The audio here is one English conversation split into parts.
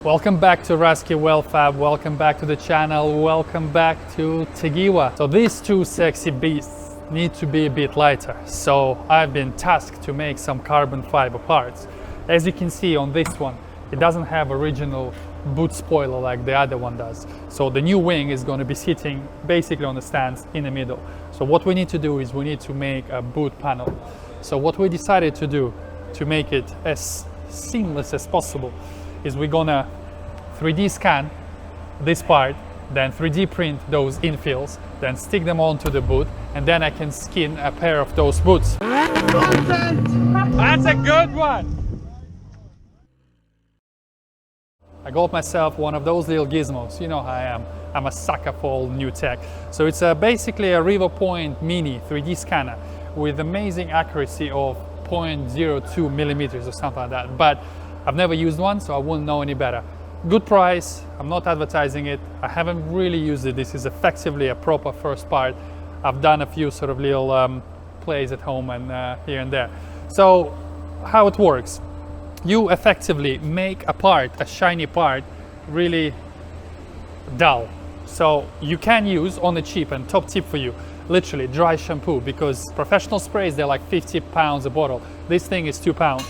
Welcome back to RuskiWeldFab, welcome back to the channel, welcome back to tegiwa. So these two sexy beasts need to be a bit lighter, so I've been tasked to make some carbon fiber parts. As you can see on this one, it doesn't have original boot spoiler like the other one does. So the new wing is going to be sitting basically on the stands in the middle. So what we need to do is we need to make a boot panel. So what we decided to do to make it as seamless as possible is we're gonna 3D scan this part, then 3D print those infills, then stick them onto the boot, and then I can skin a pair of those boots. That's a good one! I got myself one of those little gizmos. You know how I am. I'm a sucker for all new tech. So it's basically a Revopoint mini 3D scanner with amazing accuracy of 0.02 millimeters or something like that. But I've never used one, so I wouldn't know any better. Good price, I'm not advertising it. I haven't really used it. This is effectively a proper first part. I've done a few sort of little plays at home and here and there. So how it works, you effectively make a part, a shiny part, really dull. So you can use on the cheap, and top tip for you, literally dry shampoo, because professional sprays, they're like 50 pounds a bottle. This thing is 2 pounds.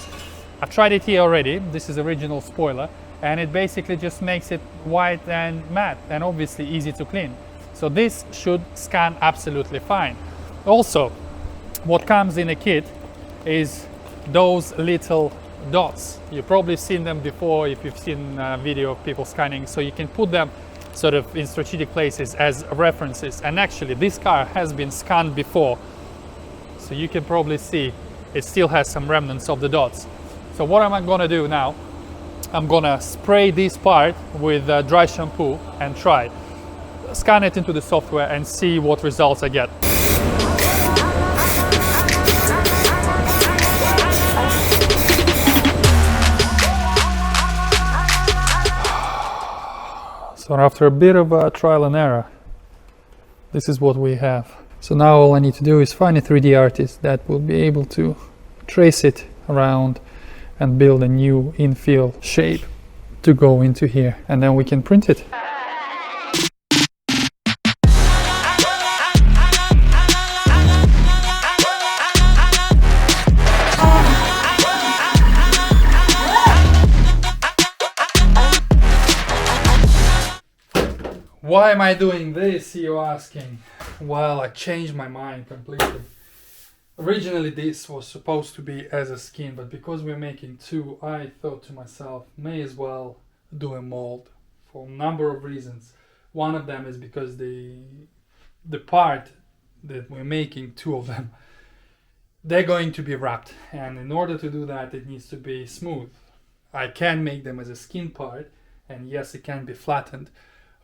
I've tried it here already. This is original spoiler, and it basically just makes it white and matte and obviously easy to clean. So this should scan absolutely fine. Also, what comes in a kit is those little dots. You've probably seen them before if you've seen a video of people scanning, so you can put them sort of in strategic places as references. And actually this car has been scanned before, so you can probably see it still has some remnants of the dots. So what am I gonna do now? I'm gonna spray this part with dry shampoo and try it. Scan it into the software and see what results I get. So after a bit of trial and error, this is what we have. So now all I need to do is find a 3D artist that will be able to trace it around and build a new infill shape to go into here, and then we can print it. Why am I doing this, you're asking? Well, I changed my mind completely. Originally this was supposed to be as a skin, but because we're making two, I thought to myself, may as well do a mold for a number of reasons. One of them is because the part that we're making, two of them, they're going to be wrapped, and in order to do that it needs to be smooth. I can make them as a skin part, and yes, it can be flattened,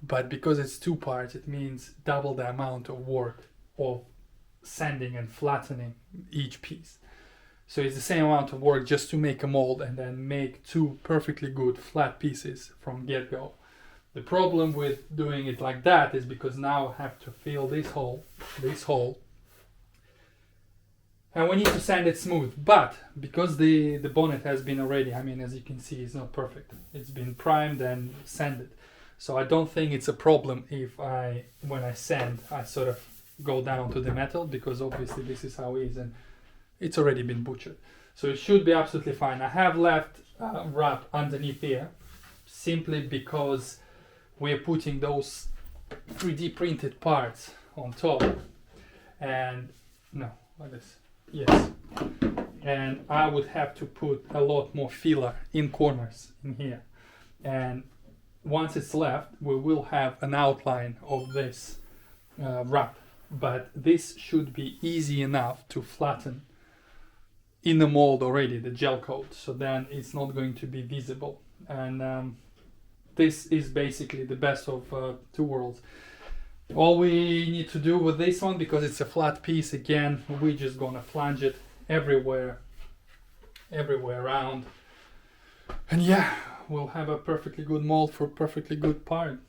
but because it's two parts, it means double the amount of work of sanding and flattening each piece. So it's the same amount of work just to make a mold and then make two perfectly good flat pieces from get-go. The problem with doing it like that is because now I have to fill this hole, and we need to sand it smooth. But because the bonnet has been already, I mean, as you can see, it's not perfect. It's been primed and sanded. So I don't think it's a problem if when I sand, I sort of go down to the metal, because obviously this is how it is and it's already been butchered. So it should be absolutely fine. I have left wrap underneath here simply because we're putting those 3D printed parts on top, and no, like this, yes. And I would have to put a lot more filler in corners in here, and once it's left, we will have an outline of this wrap. But this should be easy enough to flatten in the mold already, the gel coat, so then it's not going to be visible. And this is basically the best of two worlds. All we need to do with this one, because it's a flat piece, again, we're just gonna flange it everywhere around, and yeah, we'll have a perfectly good mold for a perfectly good part.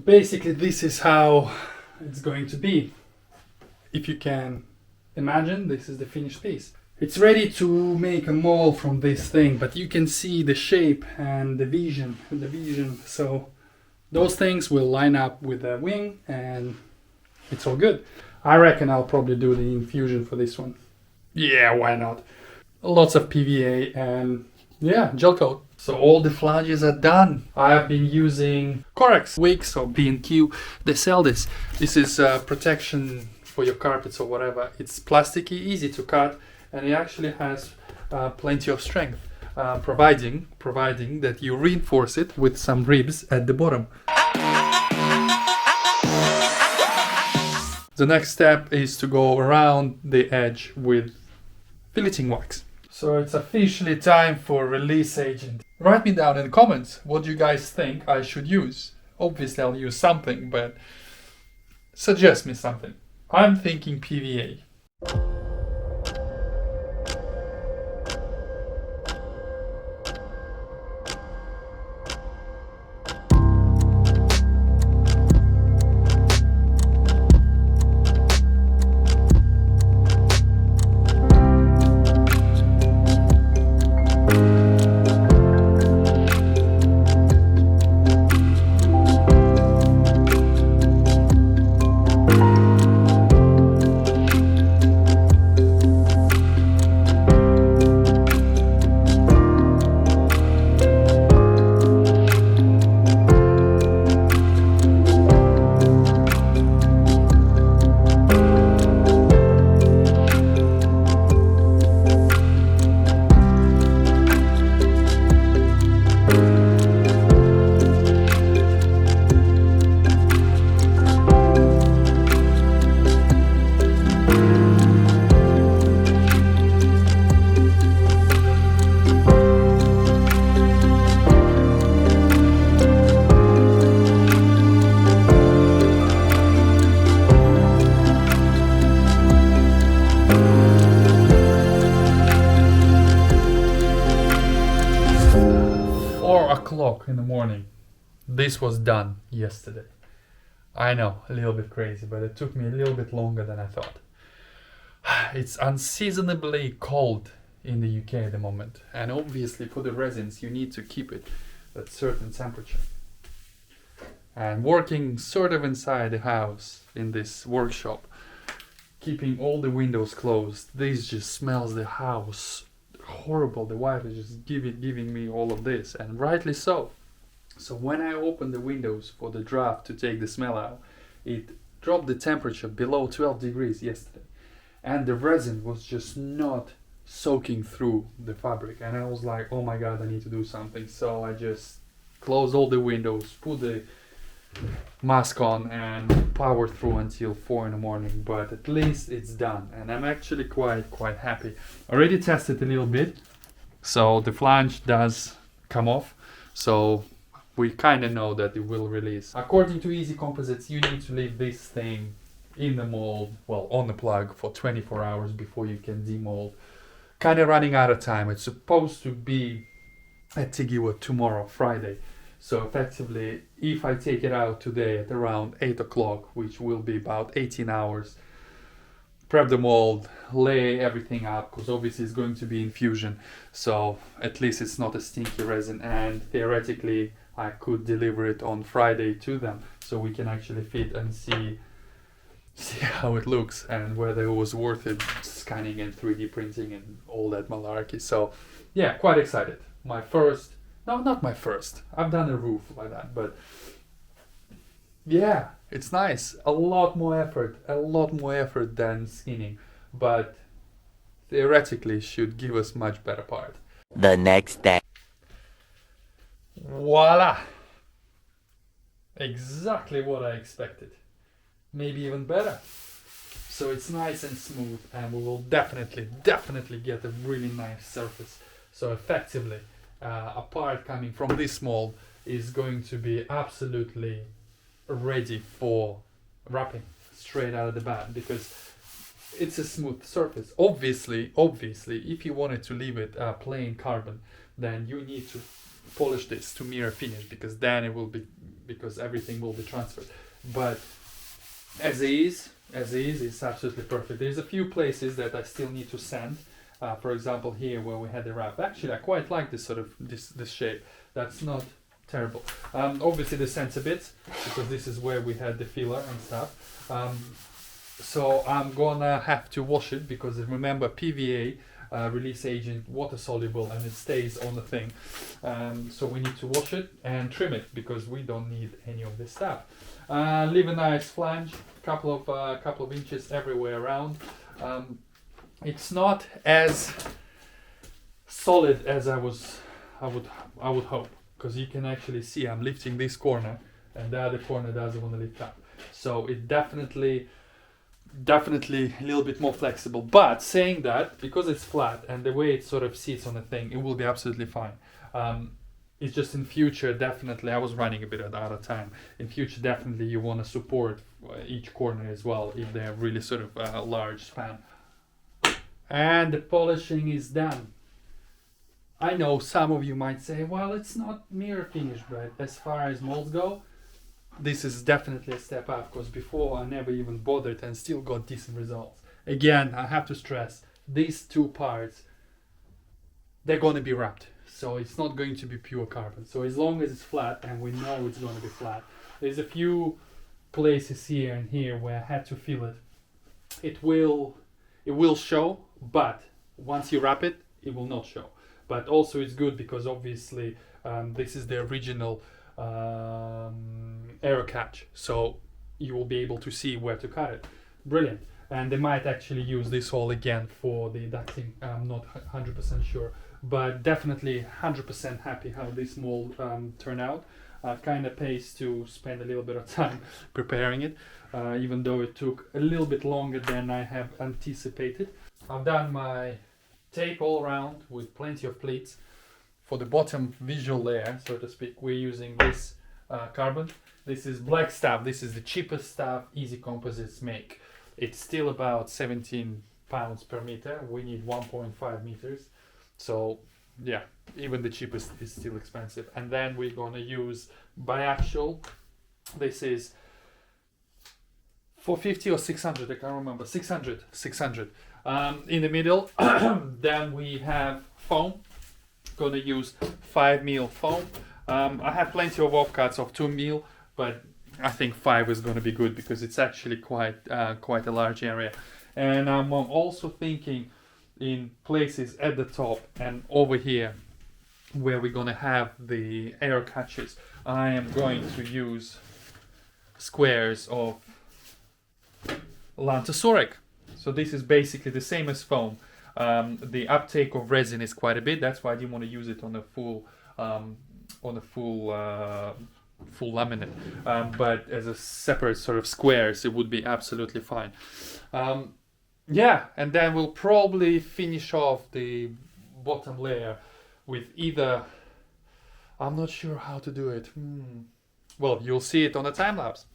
basically this is how it's going to be. If you can imagine, this is the finished piece. It's ready to make a mold from this thing, but you can see the shape and the vision. So those things will line up with the wing and it's all good. I reckon I'll probably do the infusion for this one. Yeah, why not? Lots of PVA and yeah, gel coat. So all the flanges are done. I have been using Corex Wicks or B&Q. They sell this. This is protection for your carpets or whatever. It's plasticky, easy to cut, and it actually has plenty of strength, providing that you reinforce it with some ribs at the bottom. The next step is to go around the edge with filleting wax. So it's officially time for release agent. Write me down in the comments what you guys think I should use. Obviously I'll use something, but suggest me something. I'm thinking PVA. 4 o'clock in the morning. This was done yesterday. I know, a little bit crazy, but it took me a little bit longer than I thought. It's unseasonably cold in the UK at the moment, and obviously for the resins you need to keep it at certain temperature. And working sort of inside the house in this workshop, keeping all the windows closed, this just smells the house horrible. The wife is just giving me all of this, and rightly so. So when I opened the windows for the draft to take the smell out, it dropped the temperature below 12 degrees yesterday, and the resin was just not soaking through the fabric, and I was like, oh my god, I need to do something. So I just closed all the windows, put the mask on, and powered through until 4 in the morning. But at least it's done, and I'm actually quite happy. Already tested a little bit, so the flange does come off, so we kind of know that it will release. According to Easy Composites, you need to leave this thing in the mold, well, on the plug, for 24 hours before you can demold. Kind of running out of time. It's supposed to be at tegiwa tomorrow, Friday. So effectively, if I take it out today at around 8 o'clock, which will be about 18 hours, prep the mold, lay everything up, because obviously it's going to be infusion. So at least it's not a stinky resin, and theoretically I could deliver it on Friday to them, so we can actually fit and see how it looks and whether it was worth it, scanning and 3D printing and all that malarkey. So yeah, quite excited. My first, no, not my first, I've done a roof like that, but yeah, it's nice. A lot more effort than skinning, but theoretically should give us much better part. The next day. Voila! Exactly what I expected. Maybe even better. So it's nice and smooth, and we will definitely get a really nice surface. So effectively, a part coming from this mold is going to be absolutely ready for wrapping straight out of the bat, because it's a smooth surface. Obviously, if you wanted to leave it plain carbon, then you need to polish this to mirror finish, because then it will be because everything will be transferred. But as is, it's absolutely perfect. There's a few places that I still need to sand. For example, here where we had the wrap. Actually, I quite like this sort of this shape. That's not terrible. Obviously, the center bits, because this is where we had the filler and stuff. So I'm gonna have to wash it, because remember, PVA release agent, water soluble, and it stays on the thing. So we need to wash it and trim it, because we don't need any of this stuff. Leave a nice flange, couple of inches everywhere around. It's not as solid as I would hope, because you can actually see I'm lifting this corner and the other corner doesn't want to lift up. So it definitely a little bit more flexible. But saying that, because it's flat and the way it sort of sits on the thing, it will be absolutely fine. It's just in future, definitely, I was running a bit out of time. In future, definitely you want to support each corner as well, if they're really sort of a large span. And the polishing is done. I know some of you might say, well, it's not mirror finish, but as far as molds go, this is definitely a step up, because before I never even bothered and still got decent results. Again, I have to stress, these two parts, they're going to be wrapped. So it's not going to be pure carbon. So as long as it's flat, and we know it's going to be flat, there's a few places here and here where I had to fill it. It will show, but once you wrap it, it will not show. But also it's good because obviously this is the original arrow catch, so you will be able to see where to cut it. Brilliant. And they might actually use this hole again for the ducting. I'm not 100% sure, but definitely 100% happy how this mold turned out. Kind of pays to spend a little bit of time preparing it, even though it took a little bit longer than I have anticipated. I've done my tape all around with plenty of pleats. For the bottom visual layer, so to speak, we're using this carbon. This is black stuff. This is the cheapest stuff Easy Composites make. It's still about 17 pounds per meter. We need 1.5 meters. So yeah, even the cheapest is still expensive. And then we're going to use biaxial. This is 450 or 600, I can't remember. 600. In the middle, then we have foam. Going to use 5 mil foam. I have plenty of offcuts of 2 mil, but I think 5 is going to be good because it's actually quite a large area. And I'm also thinking in places at the top and over here where we're going to have the air catches, I am going to use squares of Lantasoric. So this is basically the same as foam. The uptake of resin is quite a bit. That's why I didn't want to use it on a full full laminate. But as a separate sort of squares, it would be absolutely fine. Yeah, and then we'll probably finish off the bottom layer with either, I'm not sure how to do it. Well, you'll see it on the time lapse.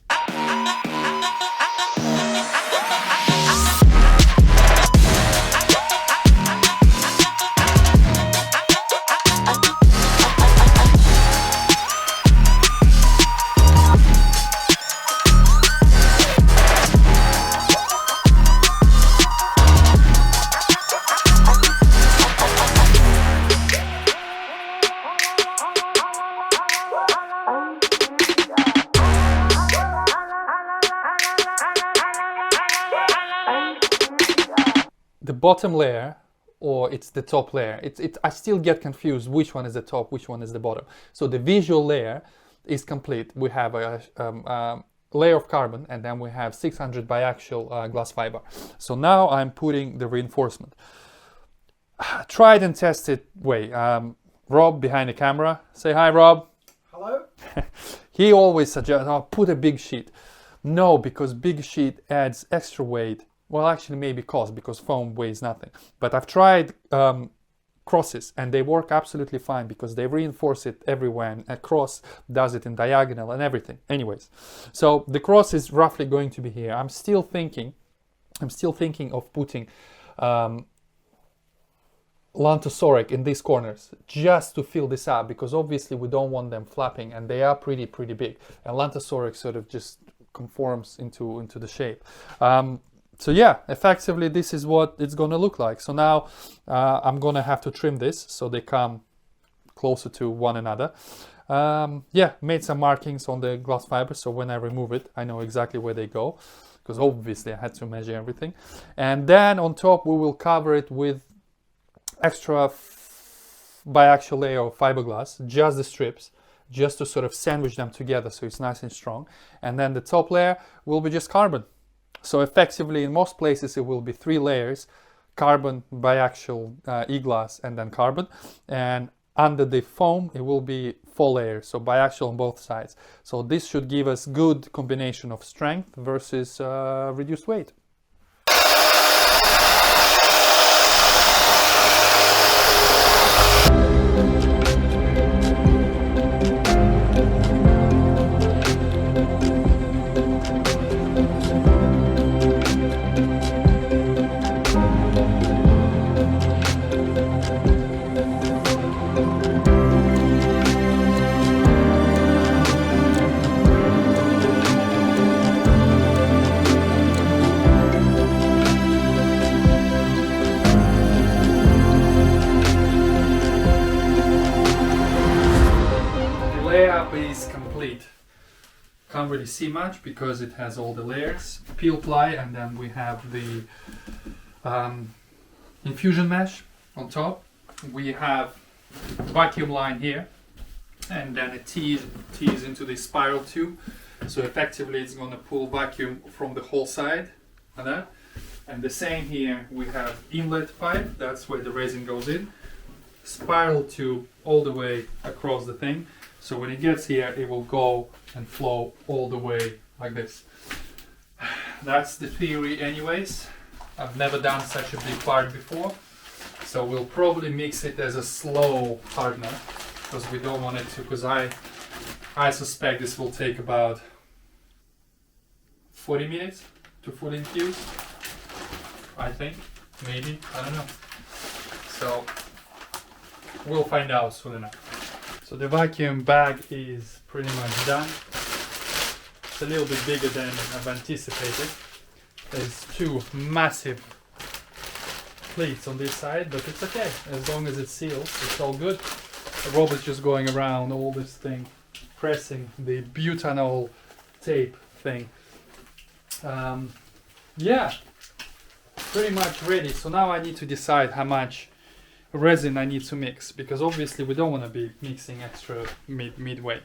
The bottom layer, or it's the top layer, I still get confused which one is the top, which one is the bottom. So the visual layer is complete. We have a layer of carbon, and then we have 600 biaxial glass fiber. So now I'm putting the reinforcement. Tried and tested way. Rob behind the camera. Say hi, Rob. Hello. He always suggests, oh, put a big sheet. No, because big sheet adds extra weight. Well, actually maybe cost, because foam weighs nothing. But I've tried crosses and they work absolutely fine because they reinforce it everywhere, and a cross does it in diagonal and everything. Anyways, so the cross is roughly going to be here. I'm still thinking of putting Lanthosoric in these corners just to fill this up, because obviously we don't want them flapping, and they are pretty big, and Lanthosoric sort of just conforms into the shape. So yeah, effectively this is what it's gonna look like. So now I'm gonna have to trim this so they come closer to one another. Yeah, made some markings on the glass fiber, so when I remove it I know exactly where they go, because obviously I had to measure everything. And then on top we will cover it with extra biaxial layer of fiberglass, just the strips, just to sort of sandwich them together so it's nice and strong. And then the top layer will be just carbon. So effectively in most places it will be 3 layers: carbon, biaxial, e-glass, and then carbon. And under the foam it will be 4 layers, so biaxial on both sides. So this should give us good combination of strength versus reduced weight. Is complete. Can't really see much because it has all the layers, peel ply, and then we have the infusion mesh on top. We have vacuum line here, and then it tees into the spiral tube. So effectively it's going to pull vacuum from the whole side like that. And the same here, we have inlet pipe, that's where the resin goes in, spiral tube all the way across the thing. So when it gets here, it will go and flow all the way like this. That's the theory anyways. I've never done such a big part before. So we'll probably mix it as a slow hardener, because we don't want it to, because I suspect this will take about 40 minutes to fully infuse. I think, maybe, I don't know. So we'll find out soon enough. So the vacuum bag is pretty much done. It's a little bit bigger than I've anticipated. There's 2 massive pleats on this side, but it's okay. As long as it seals, it's all good. Rob is just going around all this thing, pressing the butanol tape thing. Yeah, pretty much ready. So now I need to decide how much resin I need to mix, because obviously we don't want to be mixing extra midway,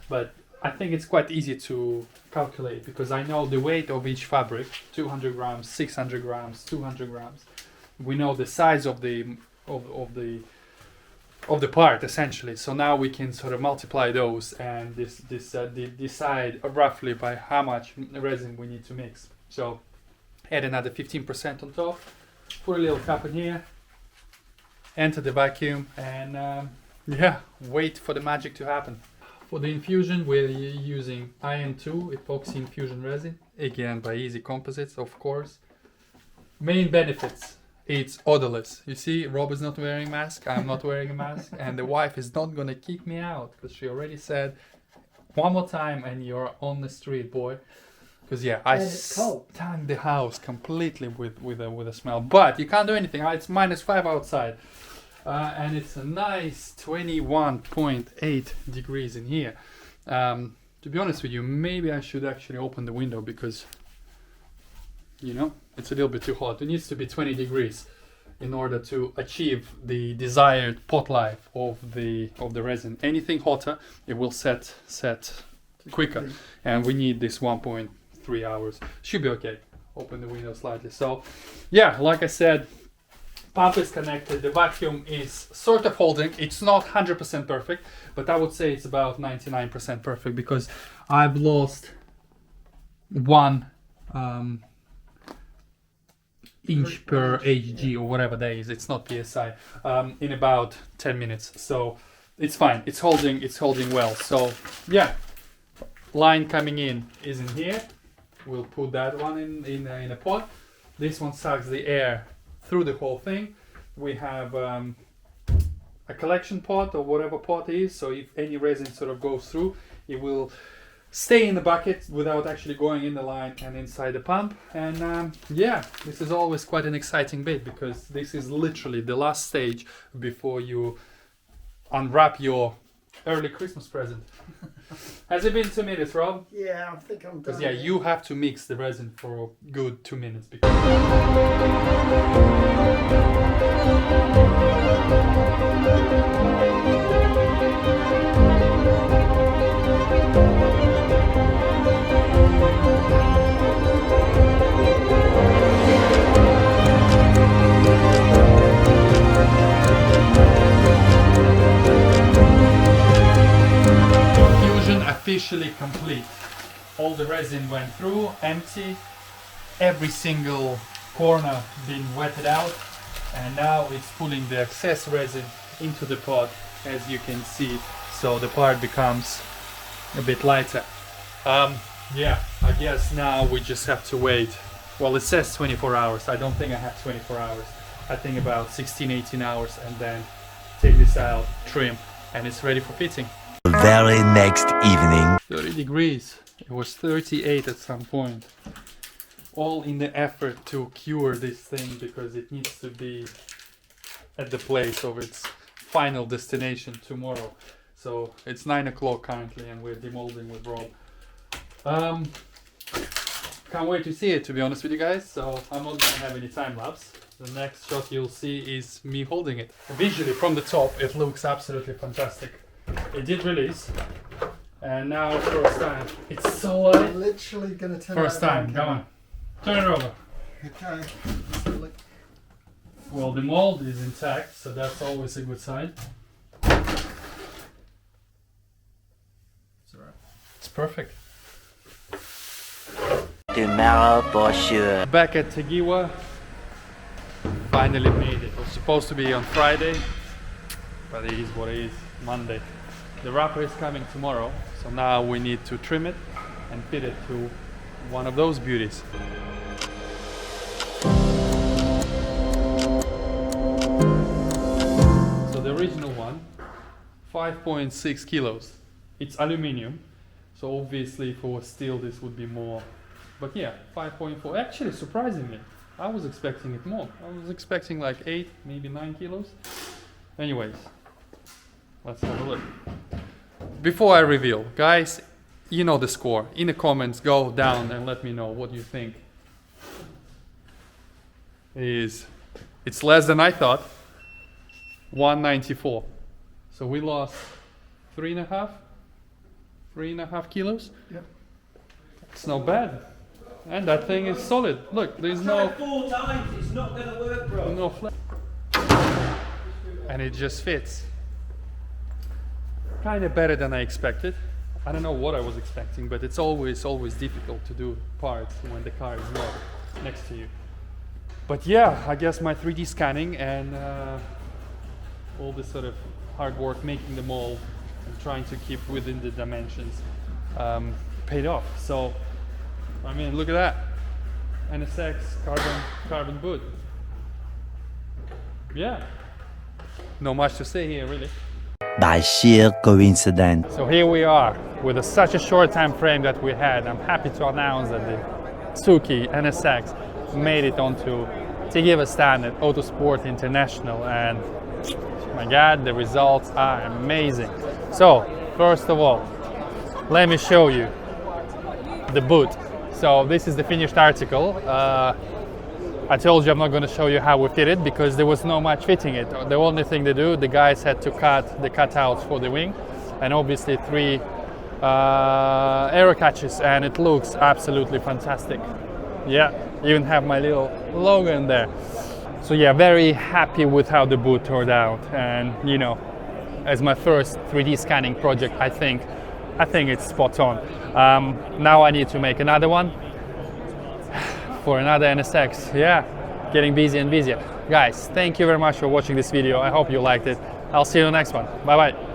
but I think it's quite easy to calculate, because I know the weight of each fabric: 200 grams, 600 grams, 200 grams. We know the size of the part essentially, so now we can sort of multiply those and decide roughly by how much resin we need to mix. So add another 15% on top, put a little cap in here, enter the vacuum, and yeah, wait for the magic to happen. For the infusion, we're using IN2 epoxy infusion resin, again by Easy Composites, of course. Main benefits: it's odorless. You see, Rob is not wearing a mask, I'm not wearing a mask, and the wife is not gonna kick me out, because she already said, one more time and you're on the street, boy. Because yeah, I stung the house completely with a smell, but you can't do anything. It's -5 outside, and it's a nice 21.8 degrees in here. To be honest with you, maybe I should actually open the window, because you know it's a little bit too hot. It needs to be 20 degrees in order to achieve the desired pot life of the resin. Anything hotter, it will set quicker, and we need this 1.3 hours. Should be okay. Open the window slightly. So yeah, like I said, pump is connected, the vacuum is sort of holding. It's not 100% perfect, but I would say it's about 99% perfect, because I've lost 1 inch per HG or whatever that is. It's not PSI, in about 10 minutes. So it's fine. It's holding well. So yeah, line coming in is in here. We'll put that one in a pot. This one sucks the air through the whole thing. we have a collection pot or whatever pot it is, so if any resin sort of goes through, it will stay in the bucket without actually going in the line and inside the pump. And yeah, this is always quite an exciting bit, because this is literally the last stage before you unwrap your early Christmas present. Has it been 2 minutes, Rob? Yeah, I think I'm done. Because yeah, you have to mix the resin for a good 2 minutes. Officially complete. All the resin went through, empty, every single corner been wetted out, and now it's pulling the excess resin into the pot, as you can see, so the part becomes a bit lighter. Yeah, I guess now we just have to wait. Well, it says 24 hours. I don't think I have 24 hours. I think about 16-18 hours, and then take this out, trim, and it's ready for fitting. Very next evening. 30 degrees. It was 38 at some point. All in the effort to cure this thing, because it needs to be at the place of its final destination tomorrow. So it's 9 o'clock currently, and we're demolding with Rob. Can't wait to see it, to be honest with you guys. So I'm not gonna have any time lapse. The next shot you'll see is me holding it. Visually from the top, it looks absolutely fantastic. It did release, and now first time. It's so light. I'm literally gonna turn First time, come on. Turn it over. Okay. Well, the mold is intact, so that's always a good sign. It's alright. It's perfect. Tomorrow for sure. Back at Tegiwa. Finally made it. It was supposed to be on Friday, but it is what it is. Monday. The wrapper is coming tomorrow, so now we need to trim it and fit it to one of those beauties. So the original one, 5.6 kilos. It's aluminium, so obviously for steel this would be more. But yeah, 5.4. Actually, surprisingly, I was expecting it more. I was expecting like 8, maybe 9 kilos. Anyways, let's have a look. Before I reveal, guys, you know the score. In the comments, go down and let me know what you think. It's less than I thought. 194. So we lost 3.5 kilos. Yep. It's not bad. And that thing is solid. Look, there's no 4 times, it's not gonna work, bro. no flex. And it just fits. Kind of better than I expected. I don't know what I was expecting, but it's always difficult to do parts when the car is not next to you. But yeah, I guess my 3D scanning and all this sort of hard work making the mold and trying to keep within the dimensions paid off. So, I mean, look at that. NSX carbon boot. Yeah. Not much to say here, really. By sheer coincidence. So here we are with such a short time frame that we had. I'm happy to announce that the Tsuki NSX made it onto tegiwa standard Autosport International, and my god, the results are amazing. So first of all, let me show you the boot. So this is the finished article. I told you I'm not going to show you how we fit it because there was no much fitting it. The only thing they do, the guys had to cut the cutouts for the wing, and obviously 3 aero catches, and it looks absolutely fantastic. Yeah, even have my little logo in there. So yeah, very happy with how the boot turned out, and you know, as my first 3D scanning project, I think it's spot on. Now I need to make another one for another NSX. Yeah, getting busier and busier. Guys, thank you very much for watching this video. I hope you liked it. I'll see you in the next one. Bye bye.